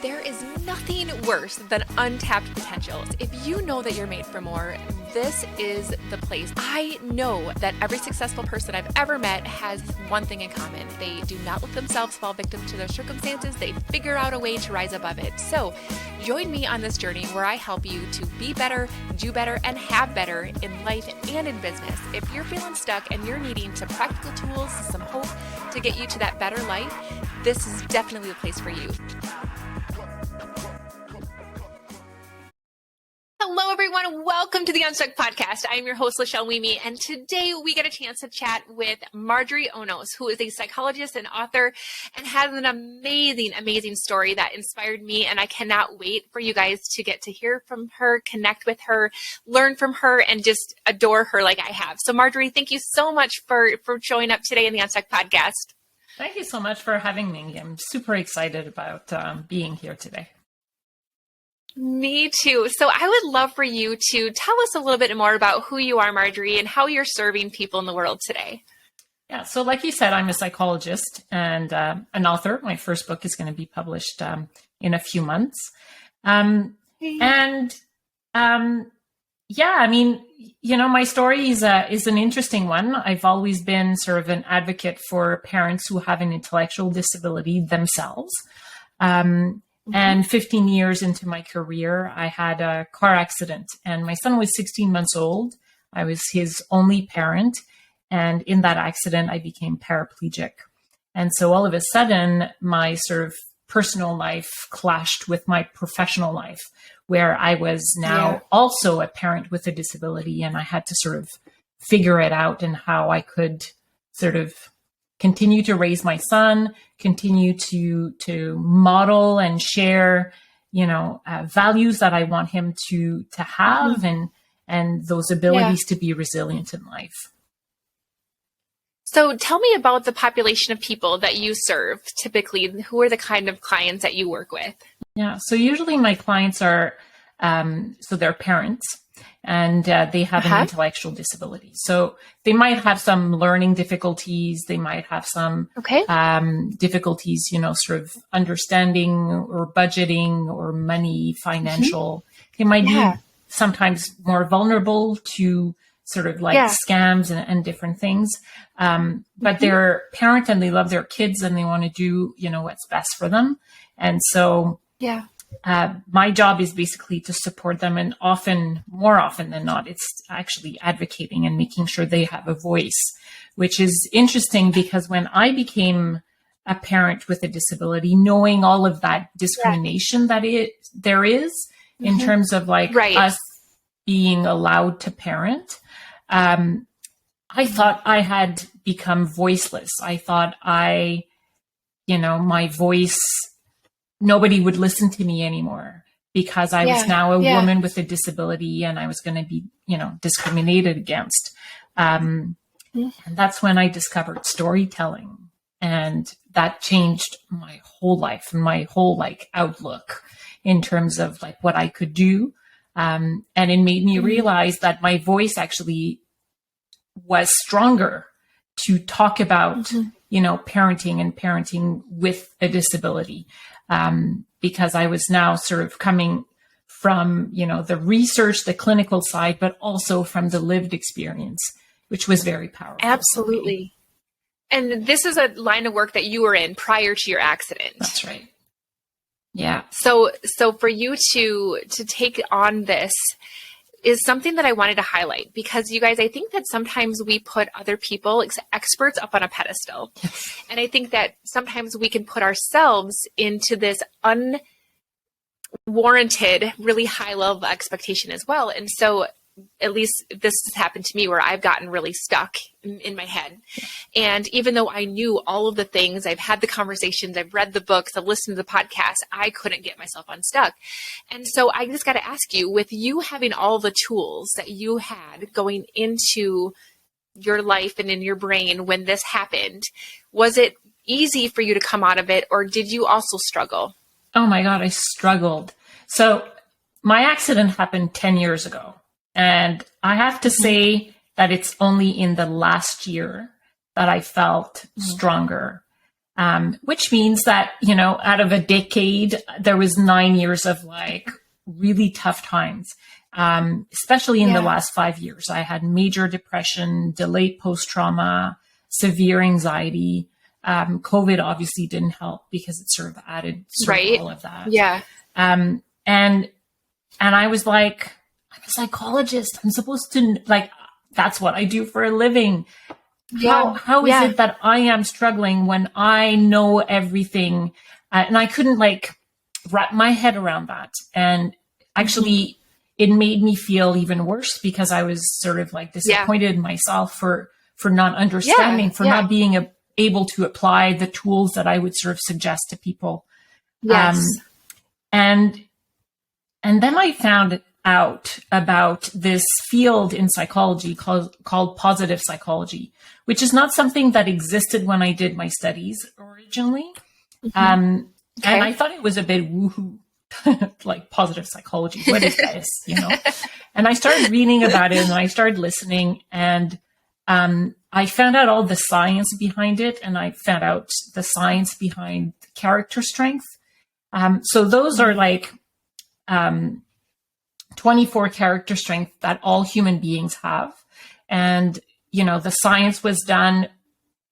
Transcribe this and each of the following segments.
There is nothing worse than untapped potentials. If you know that you're made for more, this is the place. I know that every successful person I've ever met has one thing in common. They do not let themselves fall victim to their circumstances. They figure out a way to rise above it. So join me on this journey where I help you to be better, do better, and have better in life and in business. If you're feeling stuck and you're needing some practical tools, some hope to get you to that better life, this is definitely the place for you. Hello, everyone. Welcome to the Unstuck Podcast. I'm your host, lachellewieme, and today we get a chance to chat with Marjorie Aunos, who is a psychologist and author and has an amazing, amazing story that inspired me, and I cannot wait for you guys to get to hear from her, connect with her, learn from her, and just adore her like I have. So, Marjorie, thank you so much for showing up today in the Unstuck Podcast. Thank you so much for having me. I'm super excited about being here today. Me too. So I would love for you to tell us a little bit more about who you are, Marjorie, and how you're serving people in the world today. Yeah. So like you said, I'm a psychologist and an author. My first book is going to be published in a few months. Yeah, I mean, you know, my story is an interesting one. I've always been sort of an advocate for parents who have an intellectual disability themselves. And 15 years into my career, I had a car accident and my son was 16 months old. I was his only parent. And in that accident, I became paraplegic. And so all of a sudden, my sort of personal life clashed with my professional life, where I was now also a parent with a disability. And I had to sort of figure it out and how I could sort of continue to raise my son, continue to model and share, you know, values that I want him to have and those abilities to be resilient in life. So tell me about the population of people that you serve. Typically, who are the kind of clients that you work with? Yeah. So usually my clients are, so they're parents. And they have an intellectual disability. So they might have some learning difficulties. They might have some difficulties, you know, sort of understanding or budgeting or money, financial. They might be sometimes more vulnerable to sort of like scams and different things. But they're parent and they love their kids and they want to do, you know, what's best for them. And so my job is basically to support them, and more often than not, it's actually advocating and making sure they have a voice, which is interesting because when I became a parent with a disability, knowing all of that discrimination that there is in terms of like us being allowed to parent, I thought I had become voiceless. I thought my voice, nobody would listen to me anymore because I was now a woman with a disability and I was going to be, you know, discriminated against. And that's when I discovered storytelling, and that changed my whole life and my whole like outlook in terms of like what I could do. And it made me realize that my voice actually was stronger to talk about, you know, parenting with a disability. Because I was now sort of coming from, you know, the research, the clinical side, but also from the lived experience, which was very powerful. Absolutely. And this is a line of work that you were in prior to your accident. That's right. Yeah. So for you to take on this is something that I wanted to highlight, because you guys, I think that sometimes we put other people, experts, up on a pedestal. And I think that sometimes we can put ourselves into this unwarranted, really high level of expectation as well. And so at least this has happened to me where I've gotten really stuck in my head. And even though I knew all of the things, I've had the conversations, I've read the books, I've listened to the podcast, I couldn't get myself unstuck. And so I just got to ask you, with you having all the tools that you had going into your life and in your brain when this happened, was it easy for you to come out of it, or did you also struggle? Oh my God, I struggled. So my accident happened 10 years ago. And I have to say that it's only in the last year that I felt stronger. which means that, out of a decade, there was 9 years of like really tough times, especially in the last 5 years. I had major depression, delayed post-trauma, severe anxiety. COVID obviously didn't help because it sort of added all of that. Yeah. And I was like, I'm a psychologist. I'm supposed to, like, that's what I do for a living. How is it that I am struggling when I know everything? And I couldn't like wrap my head around that. And actually it made me feel even worse because I was sort of like disappointed in myself for not understanding, for not being able to apply the tools that I would sort of suggest to people. Yes. And then I found out about this field in psychology called positive psychology, which is not something that existed when I did my studies originally. And I thought it was a bit woohoo, like positive psychology. What is this, And I started reading about it and I started listening, and I found out all the science behind it, and I found out the science behind character strength. So those are like 24 character strength that all human beings have. And, the science was done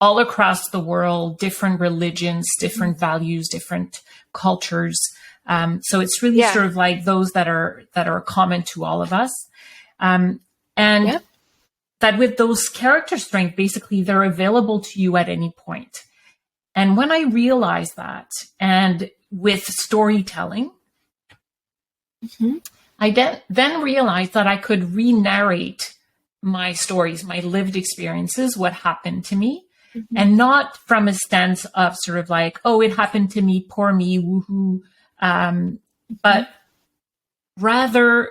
all across the world, different religions, different values, different cultures. So it's really sort of like those that are common to all of us. And that with those character strength, basically they're available to you at any point. And when I realized that, and with storytelling, I then realized that I could re-narrate my stories, my lived experiences, what happened to me, and not from a stance of sort of like, oh, it happened to me, poor me, woohoo, but rather,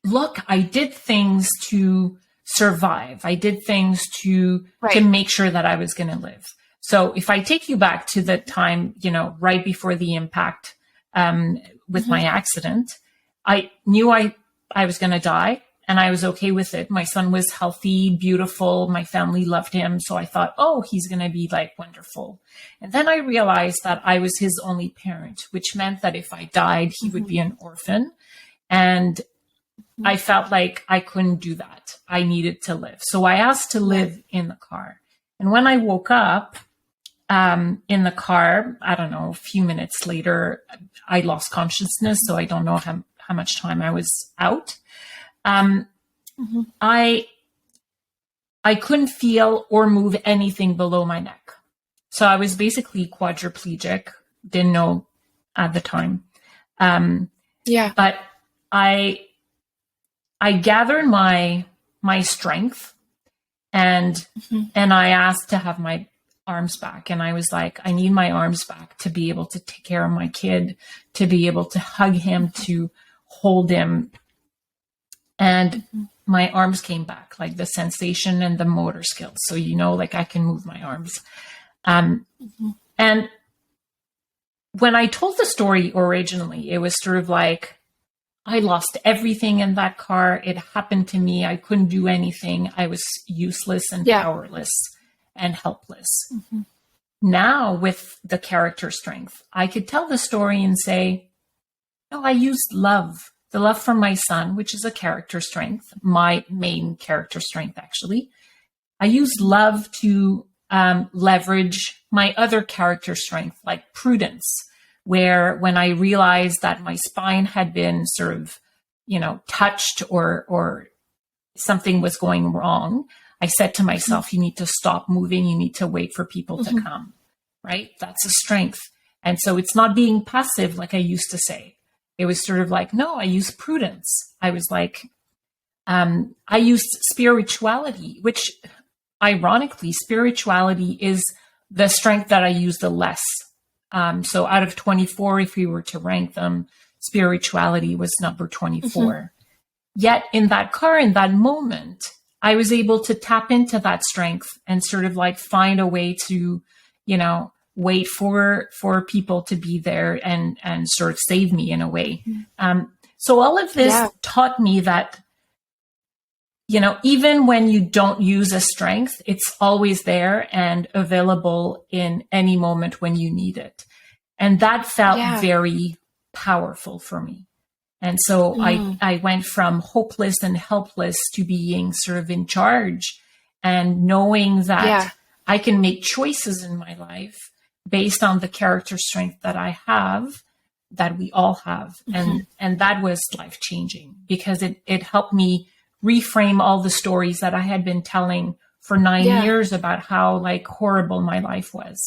look, I did things to survive. I did things to make sure that I was going to live. So if I take you back to the time, right before the impact with my accident, I knew I was going to die, and I was okay with it. My son was healthy, beautiful. My family loved him. So I thought, oh, he's going to be like wonderful. And then I realized that I was his only parent, which meant that if I died, he would be an orphan. And I felt like I couldn't do that. I needed to live. So I asked to live in the car. And when I woke up in the car, I don't know, a few minutes later, I lost consciousness. So I don't know how much time I was out. I couldn't feel or move anything below my neck. So I was basically quadriplegic, didn't know at the time. But I gathered my strength and I asked to have my arms back. And I was like, I need my arms back to be able to take care of my kid, to be able to hug him, to hold him. And my arms came back, like the sensation and the motor skills. So, like I can move my arms. And when I told the story originally, it was sort of like, I lost everything in that car. It happened to me. I couldn't do anything. I was useless and powerless and helpless. Now with the character strength, I could tell the story and say, no, I used love. The love from my son, which is a character strength, my main character strength, actually. I used love to leverage my other character strength, like prudence, where when I realized that my spine had been sort of, touched or something was going wrong, I said to myself, you need to stop moving. You need to wait for people to come, right? That's a strength. And so it's not being passive like I used to say. It was sort of like, no, I use prudence. I was like, I used spirituality, which ironically, spirituality is the strength that I use the less. So out of 24, if we were to rank them, spirituality was number 24. Yet in that car, in that moment, I was able to tap into that strength and sort of like find a way to, wait for people to be there and sort of save me in a way. So all of this taught me that even when you don't use a strength, it's always there and available in any moment when you need it. And that felt very powerful for me. And so I went from hopeless and helpless to being sort of in charge and knowing that I can make choices in my life based on the character strength that I have, that we all have. And that was life-changing because it helped me reframe all the stories that I had been telling for 9 years about how like horrible my life was.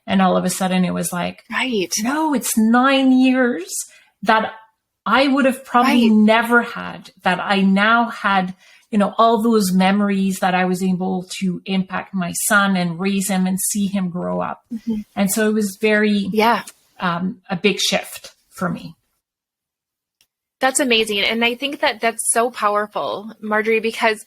And all of a sudden it was like, no, it's 9 years that I would have probably never had, that I now had, all those memories that I was able to impact my son and raise him and see him grow up. And so it was very, a big shift for me. That's amazing. And I think that that's so powerful, Marjorie, because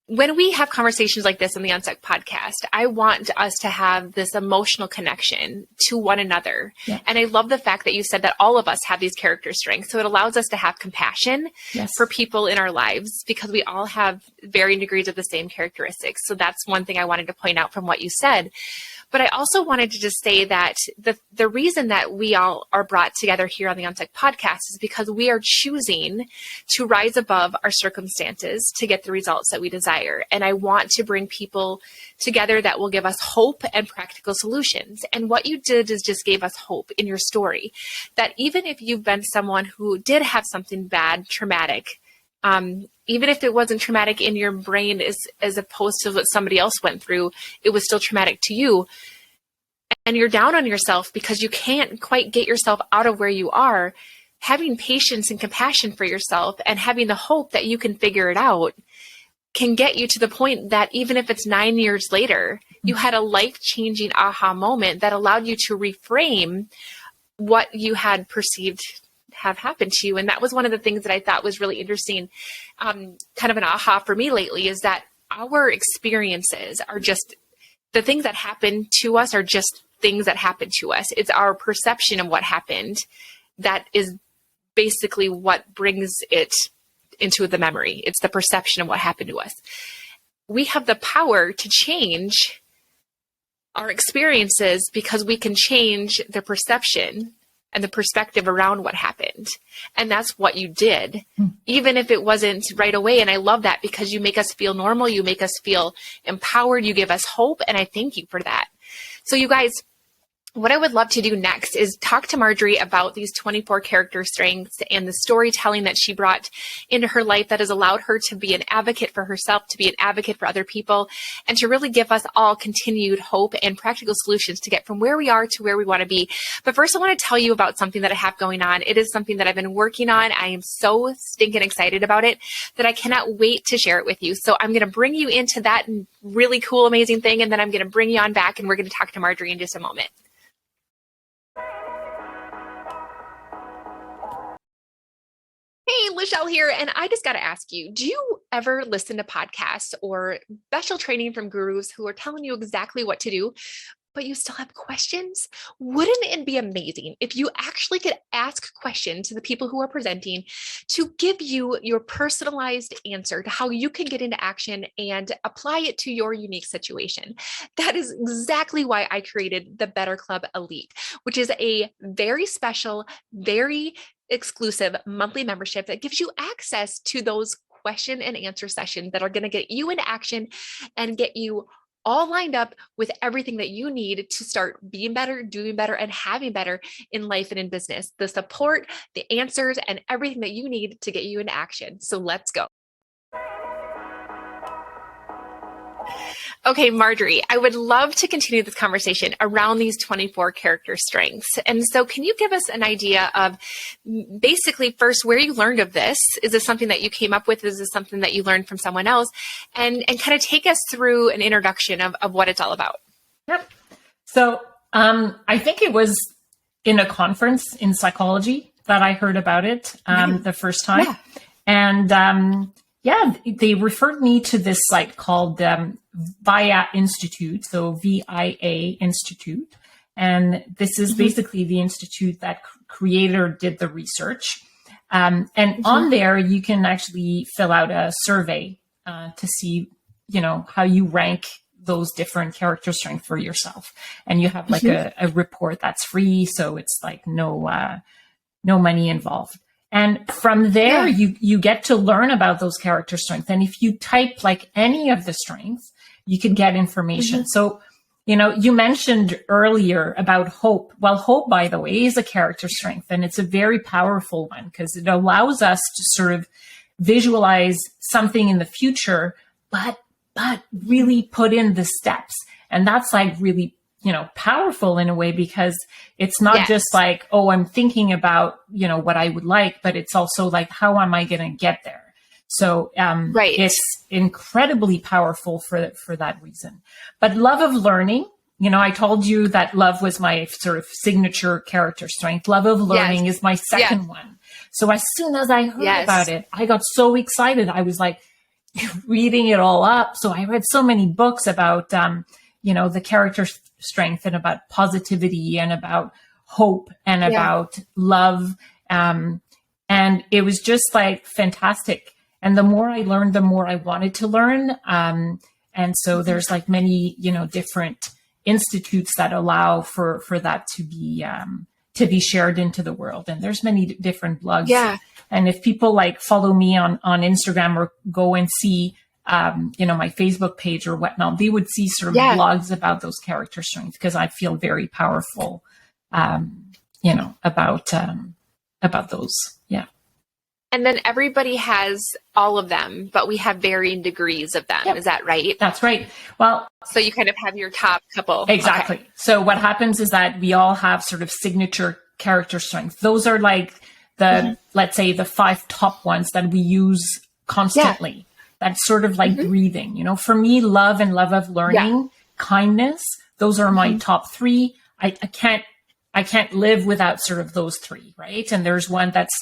when we have conversations like this in the Unstuck podcast, I want us to have this emotional connection to one another. And I love the fact that you said that all of us have these character strengths. So it allows us to have compassion for people in our lives because we all have varying degrees of the same characteristics. So that's one thing I wanted to point out from what you said. But I also wanted to just say that the reason that we all are brought together here on the Unstuck podcast is because we are choosing to rise above our circumstances to get the results that we desire. And I want to bring people together that will give us hope and practical solutions. And what you did is just gave us hope in your story, that even if you've been someone who did have something bad, traumatic, even if it wasn't traumatic in your brain as opposed to what somebody else went through, it was still traumatic to you. And you're down on yourself because you can't quite get yourself out of where you are. Having patience and compassion for yourself and having the hope that you can figure it out can get you to the point that even if it's 9 years later, you had a life-changing aha moment that allowed you to reframe what you had perceived have happened to you. And that was one of the things that I thought was really interesting, kind of an aha for me lately, is that our experiences are just, the things that happen to us are just things that happen to us. It's our perception of what happened that is basically what brings it into the memory. It's the perception of what happened to us. We have the power to change our experiences because we can change the perception and the perspective around what happened. And that's what you did, even if it wasn't right away. And I love that because you make us feel normal. You make us feel empowered. You give us hope. And I thank you for that. So you guys, what I would love to do next is talk to Marjorie about these 24 character strengths and the storytelling that she brought into her life that has allowed her to be an advocate for herself, to be an advocate for other people, and to really give us all continued hope and practical solutions to get from where we are to where we want to be. But first, I want to tell you about something that I have going on. It is something that I've been working on. I am so stinking excited about it that I cannot wait to share it with you. So I'm going to bring you into that really cool, amazing thing, and then I'm going to bring you on back, and we're going to talk to Marjorie in just a moment. Hey, Lachelle here, and I just got to ask you, do you ever listen to podcasts or special training from gurus who are telling you exactly what to do, but you still have questions? Wouldn't it be amazing if you actually could ask questions to the people who are presenting to give you your personalized answer to how you can get into action and apply it to your unique situation? That is exactly why I created the Better Club Elite, which is a very special, very exclusive monthly membership that gives you access to those question and answer sessions that are going to get you into action and get you all lined up with everything that you need to start being better, doing better, and having better in life and in business. The support, the answers, and everything that you need to get you into action. So let's go. Okay, Marjorie, I would love to continue this conversation around these 24 character strengths. And so can you give us an idea of basically first where you learned of this? Is this something that you came up with? Is this something that you learned from someone else? And kind of take us through an introduction of what it's all about. Yep. So I think it was in a conference in psychology that I heard about it the first time. Yeah. And they referred me to this site called VIA Institute, so VIA Institute. And this is basically the institute that creator did the research. And on there, you can actually fill out a survey to see, how you rank those different character strengths for yourself. And you have like a report that's free. So it's like no money involved. And from there, you get to learn about those character strengths. And if you type like any of the strengths, you can get information. So, you mentioned earlier about hope. Well, hope, by the way, is a character strength, and it's a very powerful one because it allows us to sort of visualize something in the future, but really put in the steps. And that's like really, powerful in a way, because it's not just like, oh, I'm thinking about, what I would like, but it's also like, how am I going to get there? So it's incredibly powerful for that reason. But love of learning, I told you that love was my sort of signature character strength. Love of learning is my second one. So as soon as I heard about it, I got so excited. I was like reading it all up. So I read so many books about, the character strength and about positivity and about hope and about love. And it was just like fantastic. And the more I learned, the more I wanted to learn. And so there's like many, different institutes that allow for that to be shared into the world. And there's many different blogs. Yeah. And if people like follow me on Instagram or go and see, my Facebook page or whatnot, they would see sort of blogs about those character strengths, because I feel very powerful, about those. Yeah. And then everybody has all of them, but we have varying degrees of them. Yep. Is that right? That's right. Well, so you kind of have your top couple. Exactly. Okay. So what happens is that we all have sort of signature character strengths. Those are like let's say the 5 top ones that we use constantly. Yeah. That's sort of like breathing, for me, love and love of learning, kindness. Those are my top 3. I can't live without sort of those 3, right? And there's one that's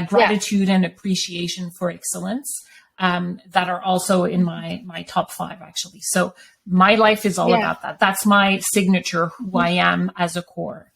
gratitude and appreciation for excellence, that are also in my top 5, actually. So my life is all about that. That's my signature, who I am as a core.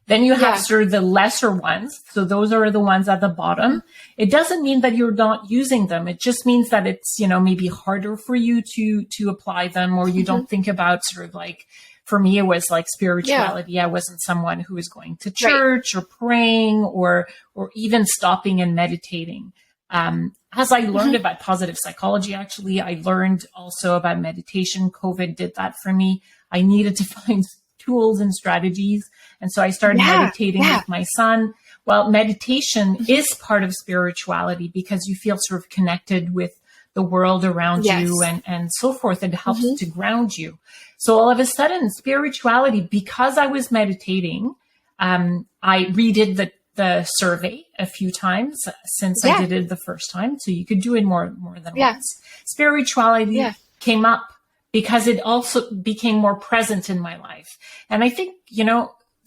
Then you have sort of the lesser ones. So those are the ones at the bottom. It doesn't mean that you're not using them. It just means that it's, maybe harder for you to apply them, or you don't think about sort of like, for me, it was like spirituality. I wasn't someone who was going to church or praying or even stopping and meditating. As I learned about positive psychology, actually, I learned also about meditation. COVID did that for me. I needed to find tools and strategies. And so I started meditating with my son. Well, meditation is part of spirituality, because you feel sort of connected with the world around you and so forth. It helps to ground you. So all of a sudden, spirituality, because I was meditating, I redid the survey a few times since I did it the first time. So you could do it more than once. Spirituality came up because it also became more present in my life. And I think,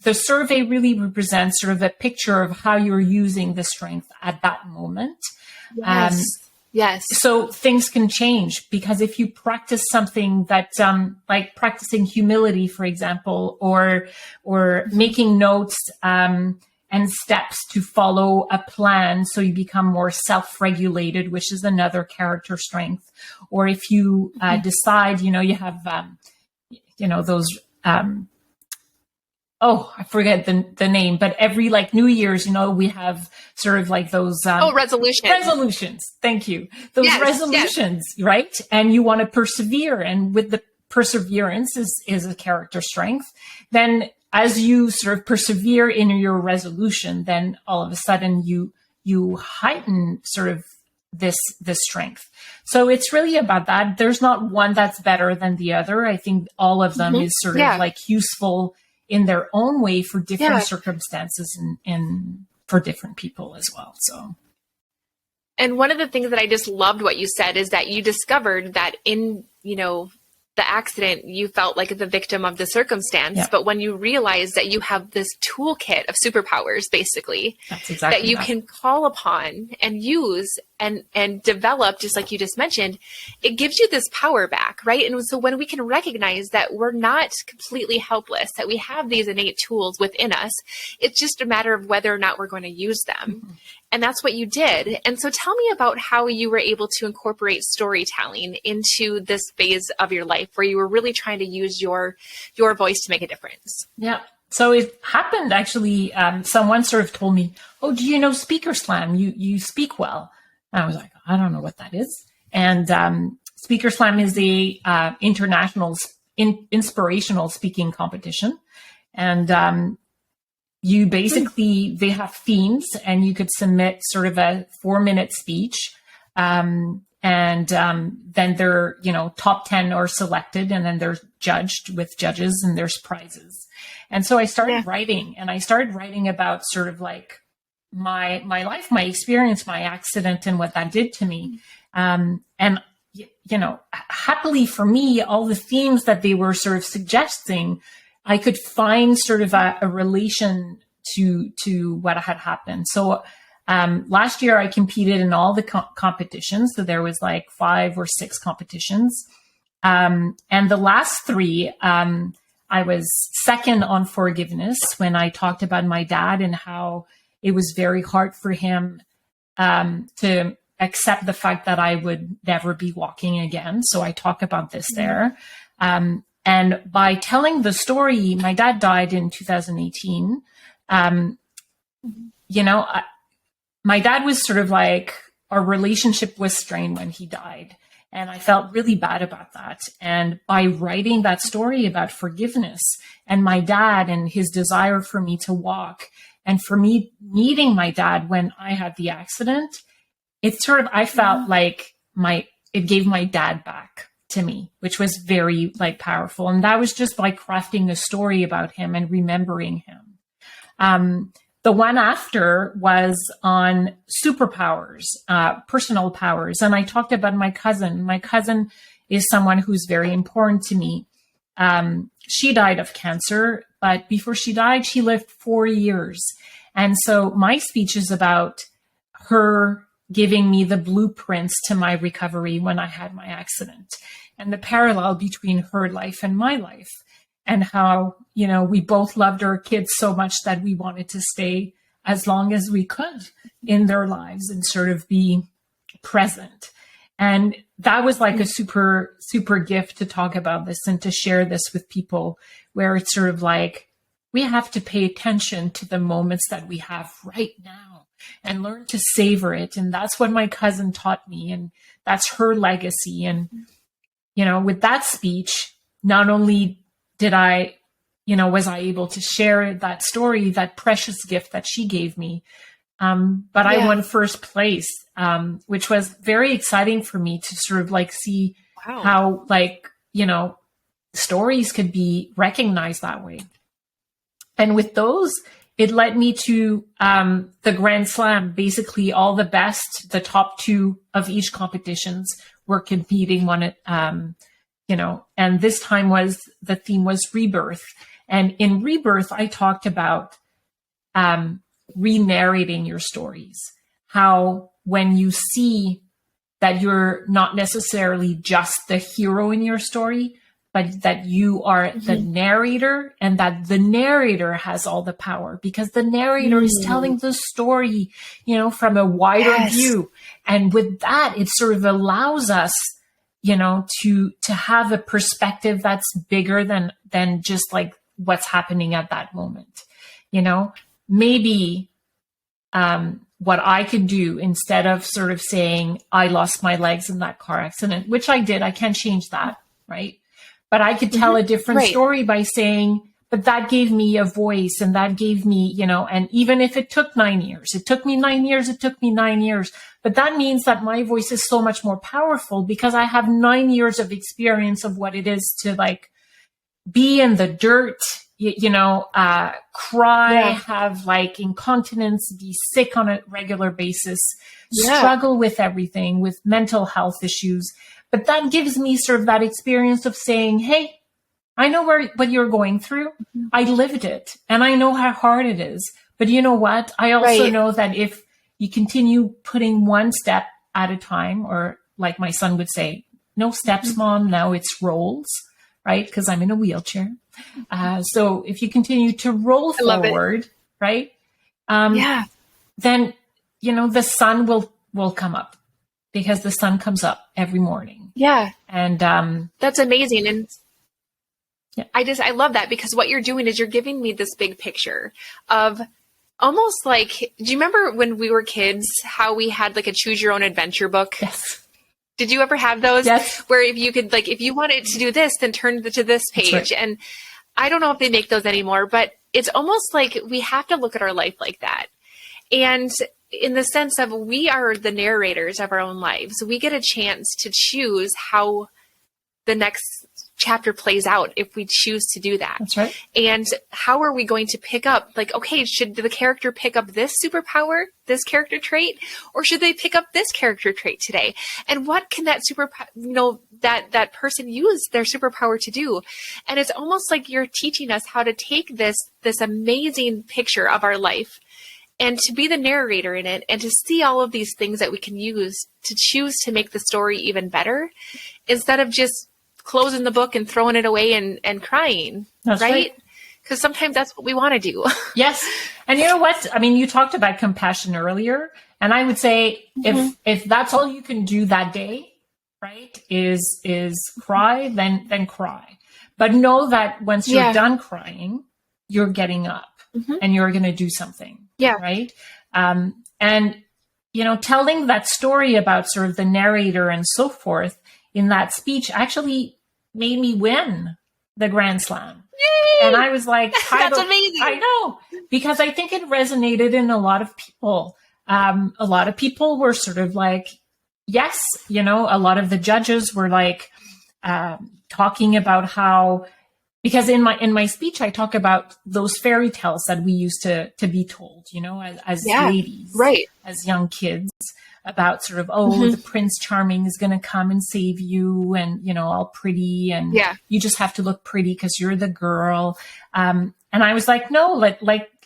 the survey really represents sort of a picture of how you're using the strength at that moment. Yes. So things can change, because if you practice something that, like practicing humility, for example, or making notes, and steps to follow a plan, so you become more self-regulated, which is another character strength. Or if you decide, you have, those, I forget the name, but every like New Year's, we have sort of like those resolutions. Resolutions. Thank you. Those resolutions, right? And you want to persevere, and with the perseverance is a character strength. Then as you sort of persevere in your resolution, then all of a sudden you heighten sort of this strength. So it's really about that. There's not one that's better than the other. I think all of them is sort of like useful in their own way for different circumstances and for different people as well. So, and one of the things that I just loved what you said is that you discovered that in, the accident, you felt like the victim of the circumstance, but when you realize that you have this toolkit of superpowers, basically, that's exactly that you can call upon and use and develop, just like you just mentioned, it gives you this power back, right? And so when we can recognize that we're not completely helpless, that we have these innate tools within us, it's just a matter of whether or not we're going to use them. Mm-hmm. And that's what you did. And so tell me about how you were able to incorporate storytelling into this phase of your life where you were really trying to use your voice to make a difference. Yeah. So it happened actually, someone sort of told me, oh, do you know Speaker Slam? You speak well. And I was like, I don't know what that is. And Speaker Slam is a international inspirational speaking competition. And you basically, they have themes and you could submit sort of a 4-minute speech. And then they're, top 10 are selected and then they're judged with judges and there's prizes. And so I started writing, and I started writing about sort of like my life, my experience, my accident, and what that did to me. And, happily for me, all the themes that they were sort of suggesting, I could find sort of a relation to what had happened. So last year I competed in all the competitions. So there was like 5 or 6 competitions. And the last 3, I was second on forgiveness when I talked about my dad and how it was very hard for him to accept the fact that I would never be walking again. So I talk about this there. And by telling the story, my dad died in 2018. My dad was sort of like, our relationship was strained when he died. And I felt really bad about that. And by writing that story about forgiveness and my dad and his desire for me to walk, and for me meeting my dad when I had the accident, it sort of, I felt like it gave my dad back to me, which was very like powerful. And that was just by crafting a story about him and remembering him. The one after was on superpowers, personal powers. And I talked about my cousin. My cousin is someone who's very important to me. She died of cancer, but before she died, she lived 4 years. And so my speech is about her giving me the blueprints to my recovery when I had my accident, and the parallel between her life and my life. And how, we both loved our kids so much that we wanted to stay as long as we could in their lives and sort of be present. And that was like a super, super gift to talk about this and to share this with people, where it's sort of like, we have to pay attention to the moments that we have right now and learn to savor it. And that's what my cousin taught me. And that's her legacy. And, with that speech, not only did I, was I able to share that story, that precious gift that she gave me, but I won first place, which was very exciting for me to sort of like see how stories could be recognized that way. And with those, it led me to the Grand Slam. Basically, all the best, the top 2 of each competitions were competing on it. And this time the theme was rebirth. And in rebirth, I talked about re-narrating your stories. How when you see that you're not necessarily just the hero in your story, but that you are the narrator, and that the narrator has all the power, because the narrator is telling the story, from a wider view. And with that, it sort of allows us, to have a perspective that's bigger than just like what's happening at that moment. Maybe what I could do, instead of sort of saying, I lost my legs in that car accident, which I did, I can't change that, right? But I could tell a different story by saying, but that gave me a voice, and that gave me, and even if it took 9 years, it took me 9 years, but that means that my voice is so much more powerful because I have 9 years of experience of what it is to like be in the dirt, cry, have like incontinence, be sick on a regular basis, struggle with everything, with mental health issues. But that gives me sort of that experience of saying, hey, I know what you're going through. I lived it, and I know how hard it is. But you know what? I also know that if you continue putting one step at a time, or like my son would say, no steps, Mom, now it's rolls, right? Because I'm in a wheelchair. So if you continue to roll forward, right? Then, the sun will come up, because the sun comes up every morning. Yeah. And that's amazing. And I love that, because what you're doing is you're giving me this big picture of almost like, do you remember when we were kids, how we had like a choose your own adventure book? Yes. Did you ever have those? Yes. Where if you could, like, if you wanted to do this, then turn to this page. Right. And I don't know if they make those anymore, but it's almost like we have to look at our life like that. And in the sense of, we are the narrators of our own lives. We get a chance to choose how the next chapter plays out if we choose to do that. That's right. And how are we going to pick up, like, okay, should the character pick up this superpower, this character trait, or should they pick up this character trait today? And what can that that person use their superpower to do? And it's almost like you're teaching us how to take this amazing picture of our life and to be the narrator in it, and to see all of these things that we can use to choose to make the story even better, instead of just closing the book and throwing it away and crying. That's right. Because sometimes that's what we want to do. Yes. And you know what? I mean, you talked about compassion earlier, and I would say if that's all you can do that day, right, is cry, then cry. But know that once you're done crying, you're getting up and you're going to do something. Yeah. Right. And, telling that story about sort of the narrator and so forth in that speech actually made me win the Grand Slam. Yay! And I was like, that's amazing. I know, because I think it resonated in a lot of people. A lot of people were sort of like, yes, a lot of the judges were like, talking about how, because in my speech, I talk about those fairy tales that we used to be told, as ladies, right, as young kids, about sort of, the Prince Charming is going to come and save you, and, all pretty, and you just have to look pretty because you're the girl. And I was like, no,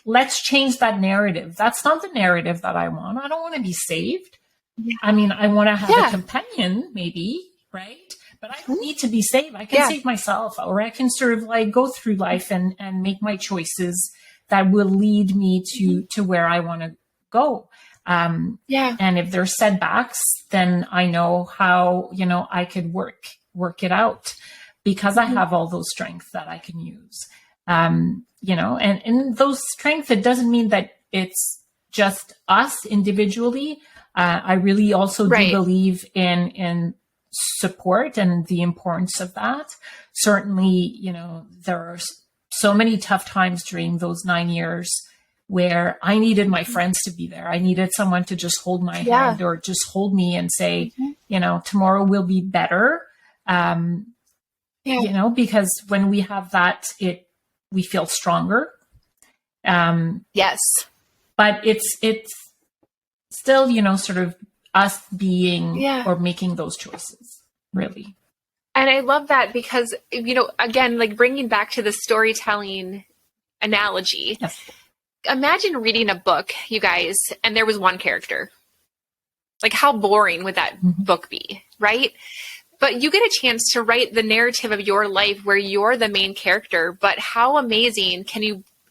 let's change that narrative. That's not the narrative that I want. I don't want to be saved. Yeah. I mean, I want to have a companion, maybe, right? But I don't need to be saved. I can save myself, or I can sort of like go through life and make my choices that will lead me to where I want to go. And if there's setbacks, then I know how, I could work it out, because I have all those strengths that I can use. And those strengths, it doesn't mean that it's just us individually. I really also do believe in support and the importance of that. Certainly, there are so many tough times during those 9 years where I needed my friends to be there. I needed someone to just hold my hand, or just hold me and say, tomorrow will be better. Because when we have that, we feel stronger. Yes. But it's still, sort of us being or making those choices, really. And I love that, because, again, like bringing back to the storytelling analogy, imagine reading a book, you guys, and there was one character. Like, how boring would that book be, right? But you get a chance to write the narrative of your life where you're the main character, but how amazing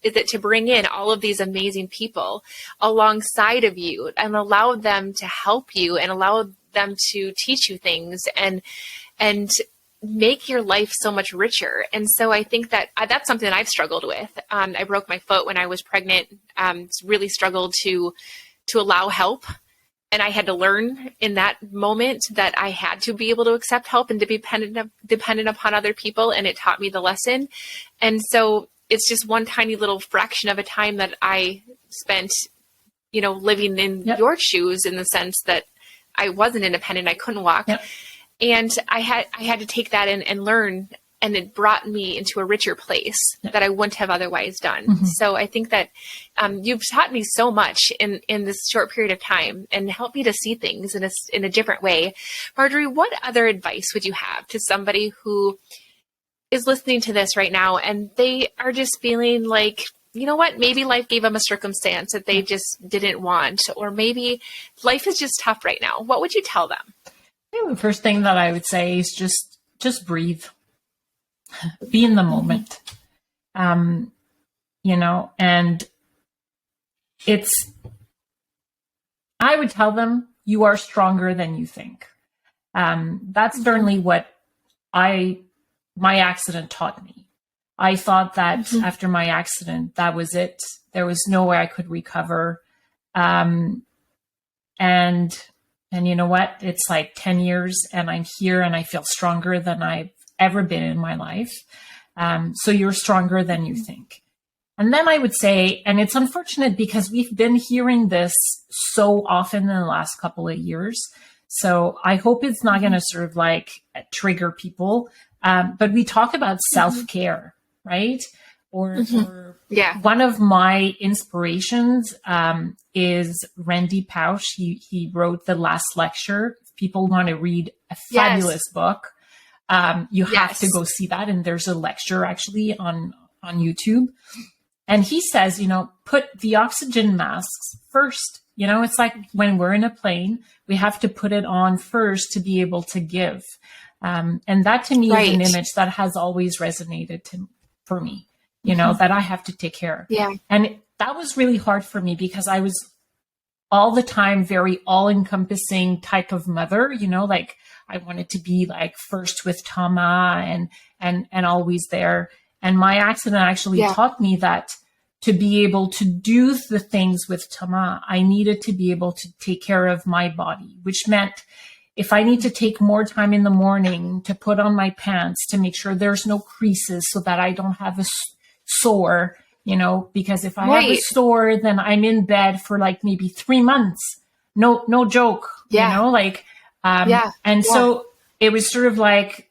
is it to bring in all of these amazing people alongside of you and allow them to help you and allow them to teach you things and make your life so much richer. And so I think that that's something I've struggled with. I broke my foot when I was pregnant, really struggled to allow help. And I had to learn in that moment that I had to be able to accept help and to be dependent upon other people. And it taught me the lesson. And so it's just one tiny little fraction of a time that I spent, living in your shoes, in the sense that I wasn't independent. I couldn't walk. And I had to take that in and learn, and it brought me into a richer place that I wouldn't have otherwise done. So I think that you've taught me so much in this short period of time, and helped me to see things in a different way. Marjorie, what other advice would you have to somebody who is listening to this right now and they are just feeling like you know what, maybe life gave them a circumstance that they just didn't want, or maybe life is just tough right now, what would you tell them? I think the first thing that I would say is just breathe, be in the moment, you know, and I would tell them, you are stronger than you think. That's certainly what my accident taught me. I thought that after my accident, that was it. There was no way I could recover. And you know what? It's like 10 years and I'm here and I feel stronger than I've ever been in my life. So you're stronger than you think. And then I would say, and it's unfortunate because we've been hearing this so often in the last couple of years. So I hope it's not going to sort of like trigger people. But we talk about self-care, right? Or one of my inspirations is Randy Pausch. He wrote The Last Lecture. If people want to read a fabulous book, you have to go see that. And there's a lecture actually on YouTube. And he says, you know, put the oxygen masks first. You know, it's like when we're in a plane, we have to put it on first to be able to give. And that to me is an image that has always resonated for me, you know, that I have to take care of. Yeah. And that was really hard for me because I was all the time very all-encompassing type of mother, you know, like I wanted to be like first with Tama and always there. And my accident actually taught me that to be able to do the things with Tama, I needed to be able to take care of my body, which meant if I need to take more time in the morning to put on my pants to make sure there's no creases so that I don't have a sore, you know, because if I have a sore, then I'm in bed for like maybe 3 months. No joke, you know, like, so it was sort of like,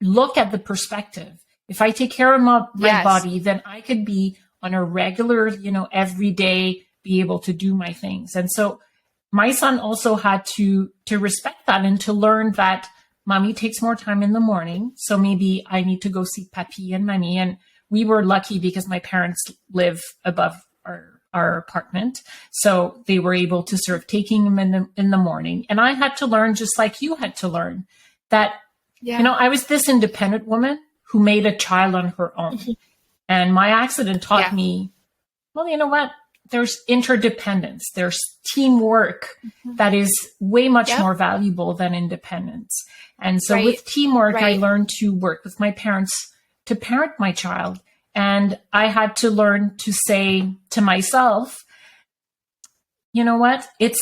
look at the perspective. If I take care of my body, then I could be on a regular, you know, every day, be able to do my things. And so my son also had to respect that and to learn that mommy takes more time in the morning. So maybe I need to go see papi and mommy. And we were lucky because my parents live above our apartment. So they were able to sort of taking him in the morning. And I had to learn, just like you had to learn, that, you know, I was this independent woman who made a child on her own. And my accident taught me, well, you know what? There's interdependence. There's teamwork that is way much more valuable than independence. And so with teamwork, I learned to work with my parents to parent my child. And I had to learn to say to myself, you know what? It's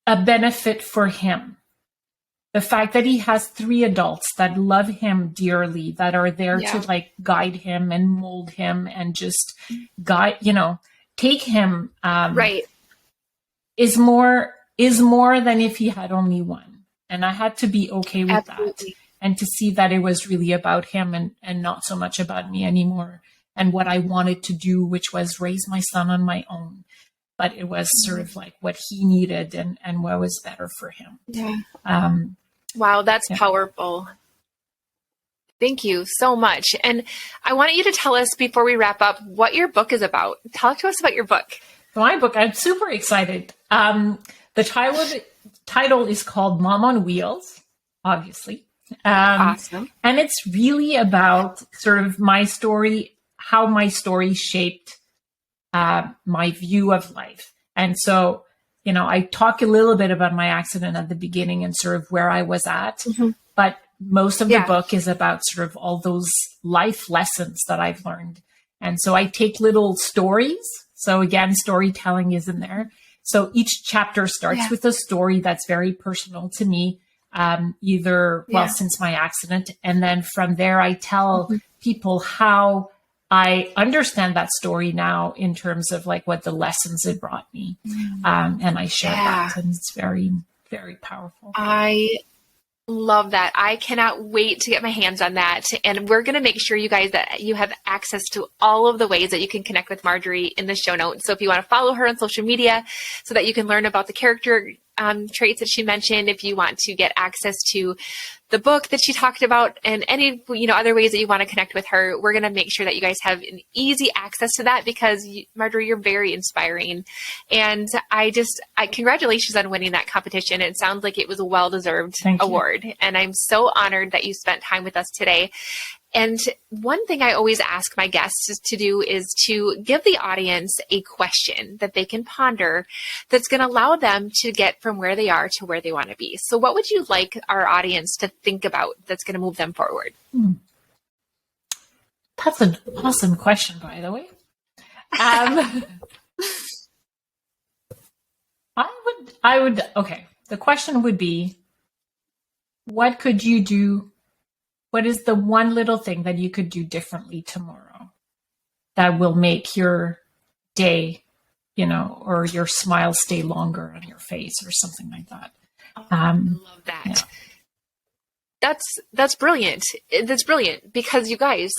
a benefit for him. The fact that he has 3 adults that love him dearly, that are there to like guide him and mold him and just guide, you know, take him, is more than if he had only one. And I had to be okay with that and to see that it was really about him and not so much about me anymore and what I wanted to do, which was raise my son on my own. But it was sort of like what he needed and what was better for him. Wow, that's powerful. Thank you so much. And I want you to tell us before we wrap up what your book is about. Talk to us about your book. My book, I'm super excited. The title is called Mom on Wheels, obviously. Awesome. And it's really about sort of my story, how my story shaped my view of life. And so, you know, I talk a little bit about my accident at the beginning and sort of where I was at, but most of the book is about sort of all those life lessons that I've learned. And so I take little stories. So again, storytelling is in there. So each chapter starts with a story that's very personal to me, since my accident. And then from there, I tell people how I understand that story now in terms of like what the lessons it brought me. And I share that, and it's very, very powerful. I love that. I cannot wait to get my hands on that. And we're going to make sure, you guys, that you have access to all of the ways that you can connect with Marjorie in the show notes. So if you want to follow her on social media so that you can learn about the character traits that she mentioned, if you want to get access to the book that she talked about and any, other ways that you want to connect with her, we're going to make sure that you guys have an easy access to that because Marjorie, you're very inspiring. And congratulations on winning that competition. It sounds like it was a well-deserved award. And I'm so honored that you spent time with us today. And one thing I always ask my guests to do is to give the audience a question that they can ponder that's going to allow them to get from where they are to where they want to be. So what would you like our audience to think about that's going to move them forward? That's an awesome question, by the way. The question would be, what could you do? What is the one little thing that you could do differently tomorrow that will make your day, or your smile stay longer on your face or something like that? I love that. Yeah. That's brilliant. That's brilliant because you guys,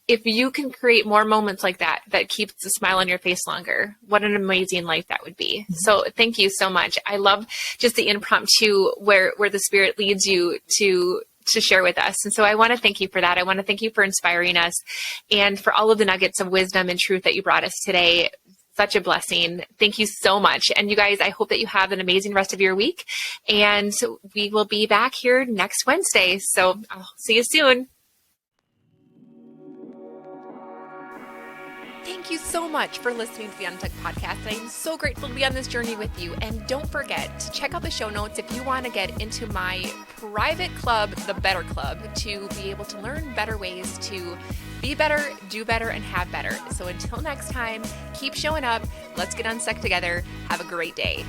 if you can create more moments like that keeps the smile on your face longer, what an amazing life that would be. Mm-hmm. So thank you so much. I love just the impromptu where the spirit leads you to share with us. And so I want to thank you for that. I want to thank you for inspiring us and for all of the nuggets of wisdom and truth that you brought us today. Such a blessing. Thank you so much. And you guys, I hope that you have an amazing rest of your week. And we will be back here next Wednesday. So I'll see you soon. Thank you so much for listening to the Unstuck Podcast. I'm so grateful to be on this journey with you. And don't forget to check out the show notes if you want to get into my private club, the Better Club, to be able to learn better ways to be better, do better, and have better. So until next time, keep showing up. Let's get unstuck together. Have a great day.